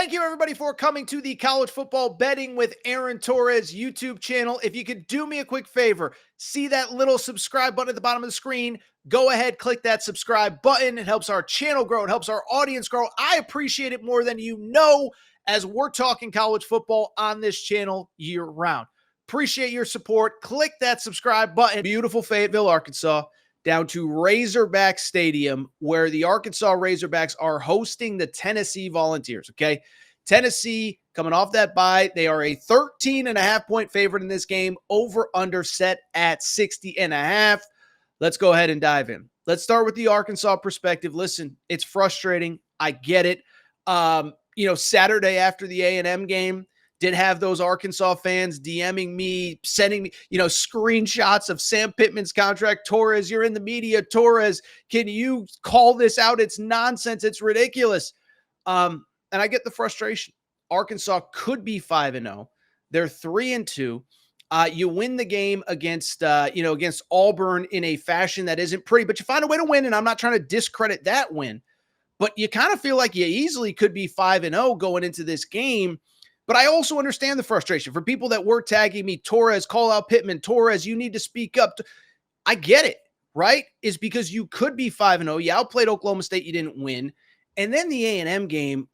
Thank you, everybody, for coming to the College Football Betting with Aaron Torres YouTube channel. If you could do me a quick favor, see that little subscribe button at the bottom of the screen. Go ahead, click that subscribe button. It helps our channel grow. It helps our audience grow. I appreciate it more than you know, as we're talking college football on this channel year round. Appreciate your support. Click that subscribe button. Beautiful Fayetteville, Arkansas, down to Razorback Stadium, where the Arkansas Razorbacks are hosting the Tennessee Volunteers, okay? Tennessee, coming off that bye, they are a 13.5-point favorite in this game, over-under set at 60.5. Let's go ahead and dive in. Let's start with the Arkansas perspective. Listen, it's frustrating. I get it. Saturday after the A&M game, did have those Arkansas fans DMing me, sending me, screenshots of Sam Pittman's contract. Torres, you're in the media. Torres, can you call this out? It's nonsense. It's ridiculous. And I get the frustration. Arkansas could be 5-0. They're 3-2. You win the game against Auburn in a fashion that isn't pretty, but you find a way to win. And I'm not trying to discredit that win, but you kind of feel like you easily could be 5-0 going into this game. But I also understand the frustration for people that were tagging me, Torres, call out Pittman, Torres, you need to speak up. I get it, right? Is because you could be 5-0. You outplayed Oklahoma State. You didn't win. And then the A&M game,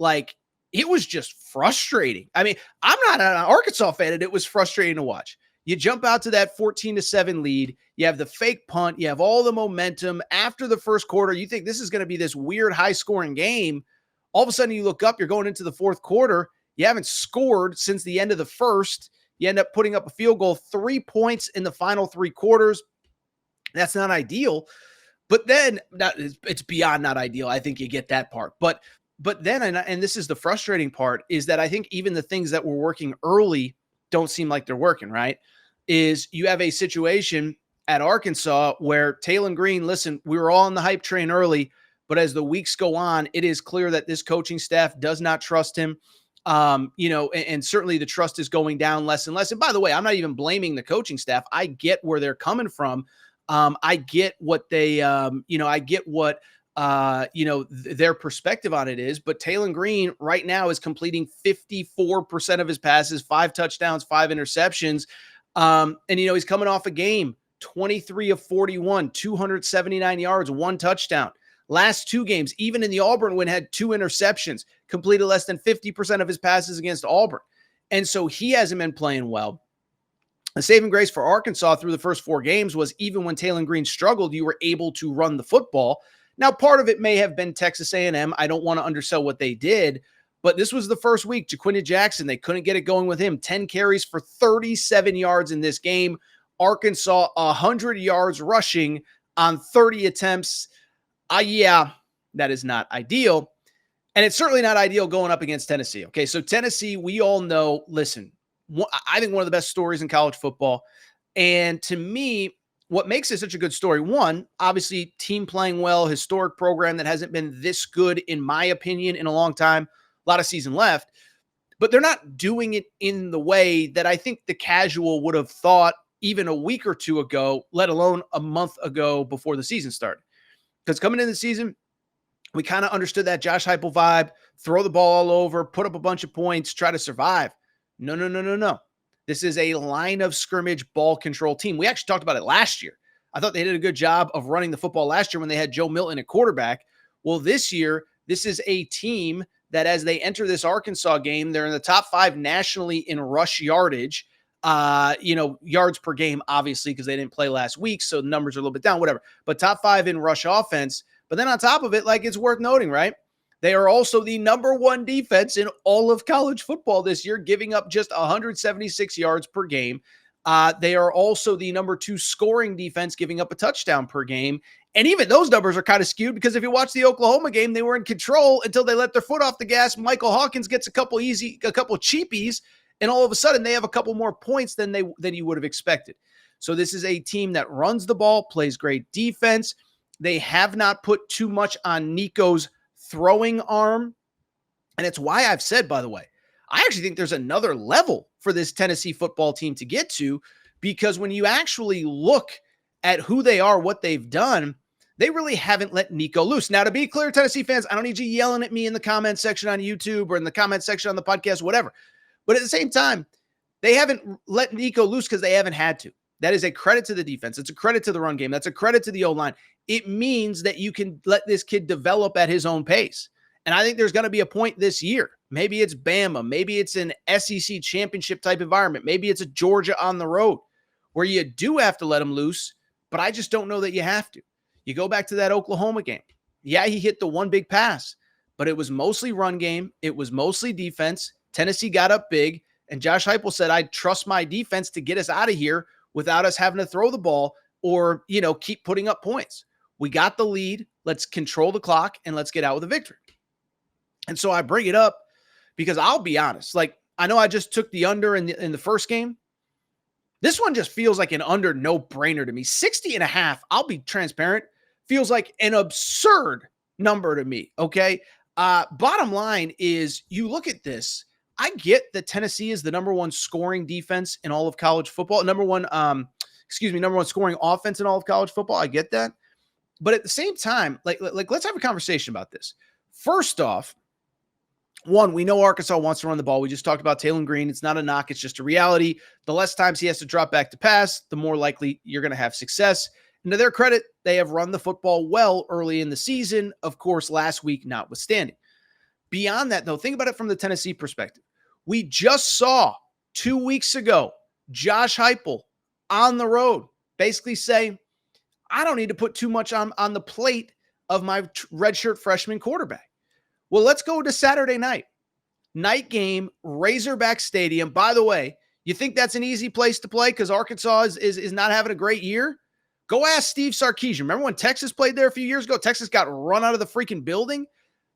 it was just frustrating. I mean, I'm not an Arkansas fan, and it was frustrating to watch. You jump out to that 14-7 lead. You have the fake punt. You have all the momentum. After the first quarter, you think this is going to be this weird high-scoring game. All of a sudden, you look up, you're going into the fourth quarter. You haven't scored since the end of the first. You end up putting up a field goal, 3 points in the final three quarters. That's not ideal. But then it's beyond not ideal. I think you get that part. But then, and this is the frustrating part, is that I think even the things that were working early don't seem like they're working, right? Is you have a situation at Arkansas where Taylor Green, listen, we were all on the hype train early, but as the weeks go on, it is clear that this coaching staff does not trust him. And certainly the trust is going down less and less. And by the way, I'm not even blaming the coaching staff. I get where they're coming from. I get what they, their perspective on it is. But Taylor Green right now is completing 54% of his passes, 5 touchdowns, 5 interceptions. He's coming off a game, 23 of 41, 279 yards, 1 touchdown. Last 2 games, even in the Auburn win, had 2 interceptions, completed less than 50% of his passes against Auburn. And so he hasn't been playing well. The saving grace for Arkansas through the first 4 games was even when Taylor Green struggled, you were able to run the football. Now, part of it may have been Texas A&M. I don't want to undersell what they did, but this was the first week. Jaquinta Jackson, they couldn't get it going with him. 10 carries for 37 yards in this game. Arkansas, 100 yards rushing on 30 attempts. That is not ideal. And it's certainly not ideal going up against Tennessee. Okay, so Tennessee, we all know, listen, I think one of the best stories in college football. And to me, what makes it such a good story, one, obviously team playing well, historic program that hasn't been this good, in my opinion, in a long time, a lot of season left. But they're not doing it in the way that I think the casual would have thought even a week or 2 ago, let alone a month ago before the season started. Because coming into the season, we kind of understood that Josh Heupel vibe, throw the ball all over, put up a bunch of points, try to survive. No. This is a line of scrimmage ball control team. We actually talked about it last year. I thought they did a good job of running the football last year when they had Joe Milton at quarterback. Well, this year, this is a team that as they enter this Arkansas game, they're in the top 5 nationally in rush yardage. Yards per game, obviously, because they didn't play last week, so the numbers are a little bit down, whatever. But top 5 in rush offense. But then on top of it, it's worth noting, right? They are also the number 1 defense in all of college football this year, giving up just 176 yards per game. They are also the number 2 scoring defense, giving up a touchdown per game. And even those numbers are kind of skewed because if you watch the Oklahoma game, they were in control until they let their foot off the gas. Michael Hawkins gets a couple cheapies, and all of a sudden they have a couple more points than you would have expected. So this is a team that runs the ball, plays great defense. They have not put too much on Nico's throwing arm. And it's why I've said, by the way, I actually think there's another level for this Tennessee football team to get to, because when you actually look at who they are, what they've done, they really haven't let Nico loose. Now, to be clear, Tennessee fans, I don't need you yelling at me in the comment section on YouTube or in the comment section on the podcast, whatever. But at the same time, they haven't let Nico loose because they haven't had to. That is a credit to the defense. It's a credit to the run game. That's a credit to the O-line. It means that you can let this kid develop at his own pace. And I think there's going to be a point this year. Maybe it's Bama. Maybe it's an SEC championship type environment. Maybe it's a Georgia on the road where you do have to let him loose, but I just don't know that you have to. You go back to that Oklahoma game. Yeah, he hit the one big pass, but it was mostly run game. It was mostly defense. Tennessee got up big, and Josh Heupel said, I trust my defense to get us out of here without us having to throw the ball or, keep putting up points. We got the lead. Let's control the clock, and let's get out with a victory. And so I bring it up because I'll be honest. Like, I know I just took the under in the first game. This one just feels like an under no-brainer to me. 60.5, I'll be transparent, feels like an absurd number to me, okay? Bottom line is, you look at this, I get that Tennessee is the number one scoring defense in all of college football, number one scoring offense in all of college football. I get that. But at the same time, like let's have a conversation about this. First off, one, we know Arkansas wants to run the ball. We just talked about Taylor Green. It's not a knock. It's just a reality. The less times he has to drop back to pass, the more likely you're going to have success. And to their credit, they have run the football well early in the season. Of course, last week notwithstanding. Beyond that, though, think about it from the Tennessee perspective. We just saw 2 weeks ago, Josh Heupel on the road basically say, I don't need to put too much on the plate of my redshirt freshman quarterback. Well, let's go to Saturday night. Night game, Razorback Stadium. By the way, you think that's an easy place to play because Arkansas is not having a great year? Go ask Steve Sarkisian. Remember when Texas played there a few years ago? Texas got run out of the freaking building.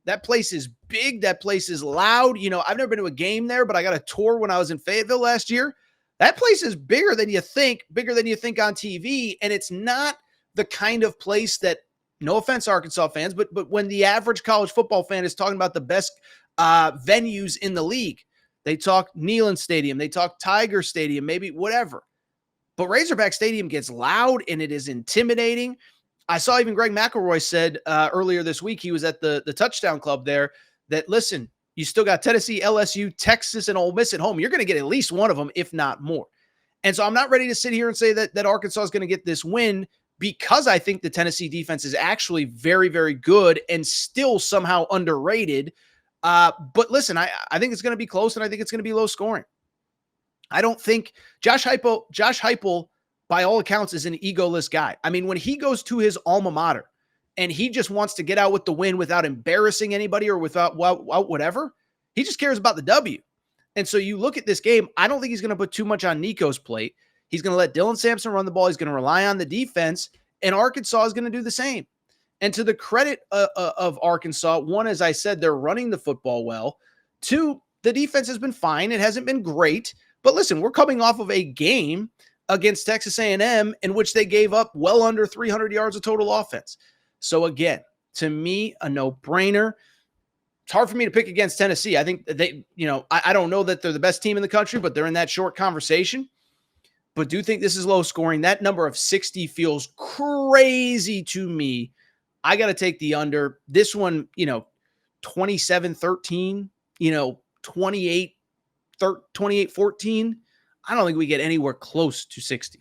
That place is big. That place is loud. I've never been to a game there, but I got a tour when I was in Fayetteville last year. That place is bigger than you think on TV, and it's not the kind of place that, no offense, Arkansas fans, but when the average college football fan is talking about the best venues in the league, they talk Neyland Stadium, they talk Tiger Stadium, maybe whatever. But Razorback Stadium gets loud and it is intimidating. I saw even Greg McElroy said earlier this week, he was at the Touchdown Club there, that, listen, you still got Tennessee, LSU, Texas, and Ole Miss at home. You're going to get at least one of them, if not more. And so I'm not ready to sit here and say that Arkansas is going to get this win, because I think the Tennessee defense is actually very, very good and still somehow underrated. But listen, I think it's going to be close, and I think it's going to be low scoring. I don't think Josh Heupel, by all accounts, is an egoless guy. I mean, when he goes to his alma mater and he just wants to get out with the win without embarrassing anybody or without whatever, he just cares about the W. And so you look at this game, I don't think he's going to put too much on Nico's plate. He's going to let Dylan Sampson run the ball. He's going to rely on the defense, and Arkansas is going to do the same. And to the credit of Arkansas, one, as I said, they're running the football well. Two, the defense has been fine. It hasn't been great. But listen, we're coming off of a game against Texas A&M in which they gave up well under 300 yards of total offense. So again, to me, a no-brainer. It's hard for me to pick against Tennessee. I think they, I don't know that they're the best team in the country, but they're in that short conversation. But do think this is low scoring. That number of 60 feels crazy to me. I got to take the under. This one, 27-13, 28-14. I don't think we get anywhere close to 60.